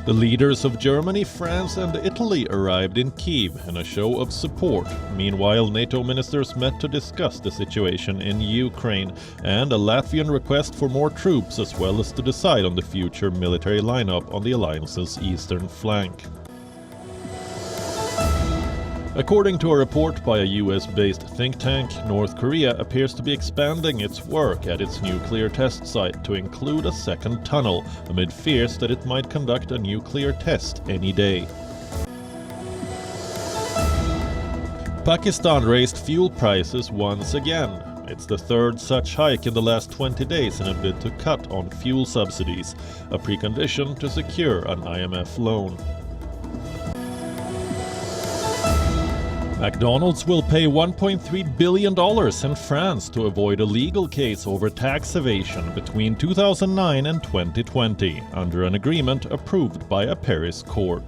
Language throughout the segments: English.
The leaders of Germany, France and Italy arrived in Kyiv in a show of support. Meanwhile, NATO ministers met to discuss the situation in Ukraine and a Latvian request for more troops, as well as to decide on the future military lineup on the alliance's eastern flank. According to a report by a US-based think tank, North Korea appears to be expanding its work at its nuclear test site to include a second tunnel, amid fears that it might conduct a nuclear test any day. Pakistan raised fuel prices once again. It's the third such hike in the last 20 days in a bid to cut on fuel subsidies, a precondition to secure an IMF loan. McDonald's will pay $1.3 billion in France to avoid a legal case over tax evasion between 2009 and 2020, under an agreement approved by a Paris court.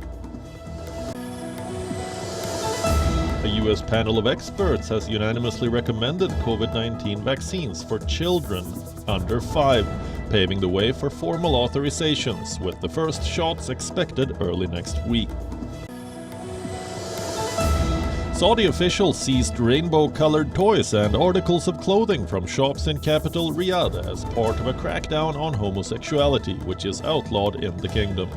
A US panel of experts has unanimously recommended COVID-19 vaccines for children under 5, paving the way for formal authorizations, with the first shots expected early next week. Saudi officials seized rainbow-colored toys and articles of clothing from shops in capital Riyadh as part of a crackdown on homosexuality, which is outlawed in the kingdom.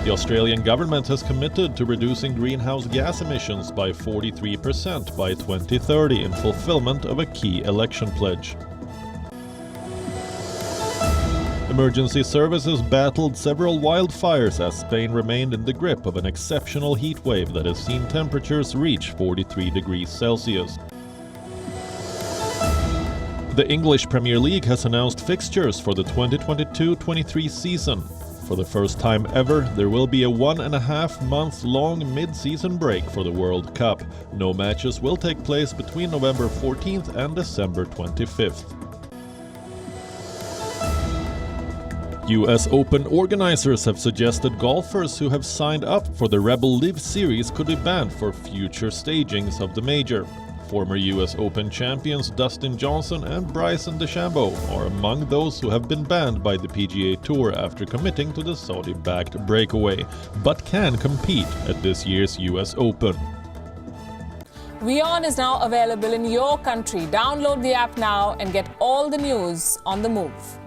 The Australian government has committed to reducing greenhouse gas emissions by 43% by 2030 in fulfillment of a key election pledge. Emergency services battled several wildfires as Spain remained in the grip of an exceptional heat wave that has seen temperatures reach 43 degrees Celsius. The English Premier League has announced fixtures for the 2022-23 season. For the first time ever, there will be a 1.5-month-long mid-season break for the World Cup. No matches will take place between November 14th and December 25th. US Open organizers have suggested golfers who have signed up for the Rebel Live series could be banned for future stagings of the major. Former US Open champions Dustin Johnson and Bryson DeChambeau are among those who have been banned by the PGA Tour after committing to the Saudi-backed breakaway, but can compete at this year's US Open. WION is now available in your country. Download the app now and get all the news on the move.